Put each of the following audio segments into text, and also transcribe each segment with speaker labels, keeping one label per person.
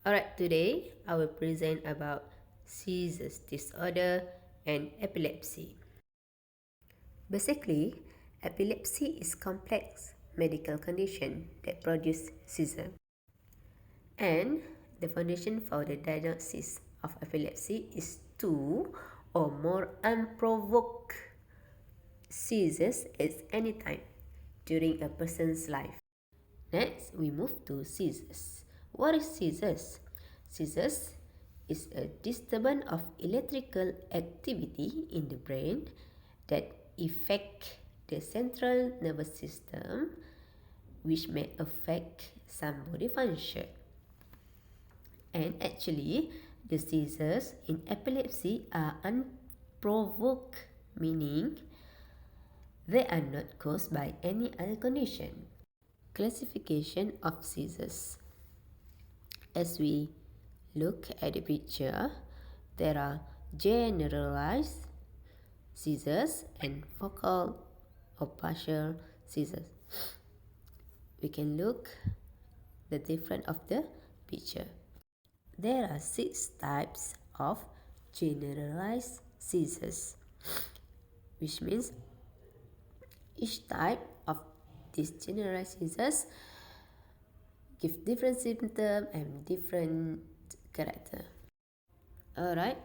Speaker 1: Alright, today I will present about seizures disorder and epilepsy. Basically, epilepsy is complex medical condition that produce seizure. And the foundation for the diagnosis of epilepsy is two or more unprovoked seizures at any time during a person's life. Next, we move to seizures. What is seizures? Seizures is a disturbance of electrical activity in the brain that affect the central nervous system, which may affect some body function. And actually, the seizures in epilepsy are unprovoked, meaning they are not caused by any other condition. Classification of seizures. As we look at the picture, there are generalized seizures and focal or partial seizures. We can look the difference of the picture. There are 6 types of generalized seizures, which means each type of these generalized seizures give different symptom and different character. Alright,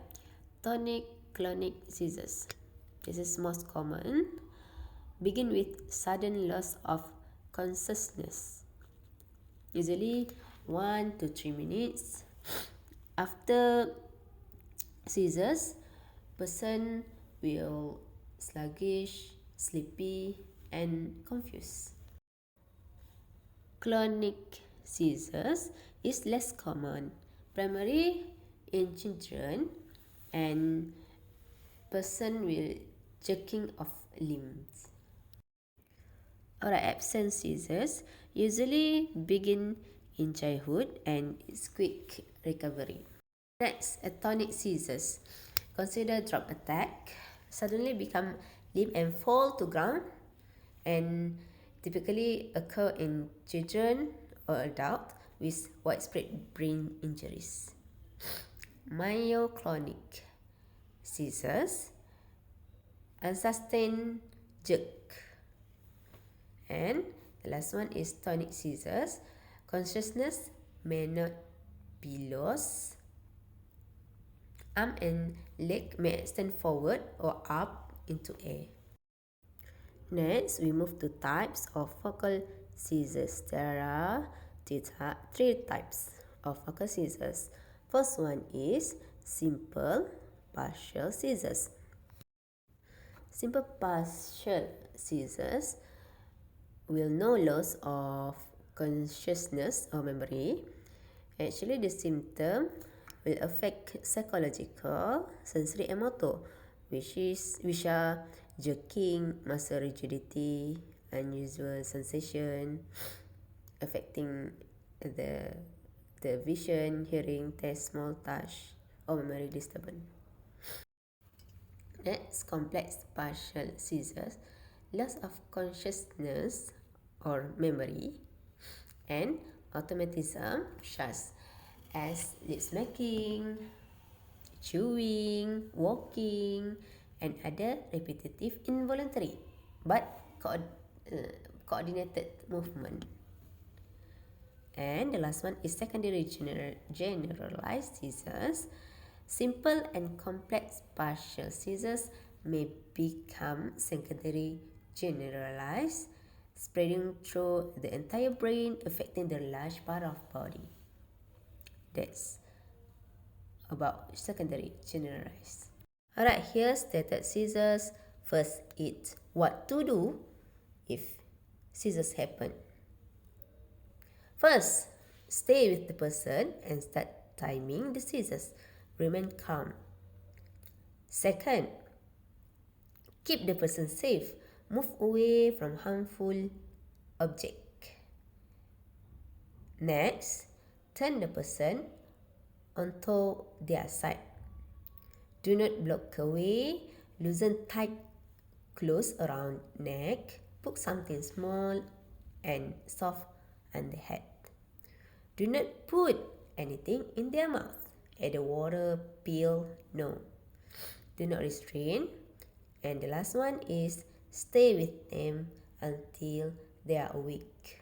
Speaker 1: tonic-clonic seizures. This is most common. Begin with sudden loss of consciousness. Usually 1 to 3 minutes. After seizures, person will sluggish, sleepy, and confused. Clonic seizures is less common, primarily in children, and person will jerking of limbs. Alright, absent seizures usually begin in childhood and is quick recovery. Next, atonic seizures. Consider drop attack, suddenly become limp and fall to ground, and typically occur in children or adults with widespread brain injuries. Myoclonic seizures, unsustained jerk. And the last one is tonic seizures. Consciousness may not be lost. Arm and leg may extend forward or up into air. Next, we move to types of focal seizures. There are 3 types of focal seizures. First one is simple partial seizures. Simple partial seizures will no loss of consciousness or memory. Actually, the symptom will affect psychological, sensory, and motor, which are jerking, muscle rigidity, unusual sensation, affecting the vision, hearing, taste, smell, touch, or memory disturbance. Next, complex partial seizures, loss of consciousness or memory, and automatism such as lip smacking, chewing, walking, and other repetitive involuntary but coordinated movement. And the last one is secondary generalized seizures. Simple and complex partial seizures may become secondary generalized, spreading through the entire brain, affecting the large part of body. That's about secondary generalized. Alright, here's stated seizures. First, it's what to do if seizures happen. First, stay with the person and start timing the seizures. Remain calm. Second, keep the person safe. Move away from harmful object. Next, turn the person onto their side. Do not block away. Loosen tight clothes around neck. Put something small and soft on the head. Do not put anything in their mouth. Add the water, peel, no. Do not restrain. And the last one is stay with them until they are awake.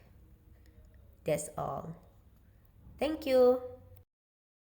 Speaker 1: That's all. Thank you.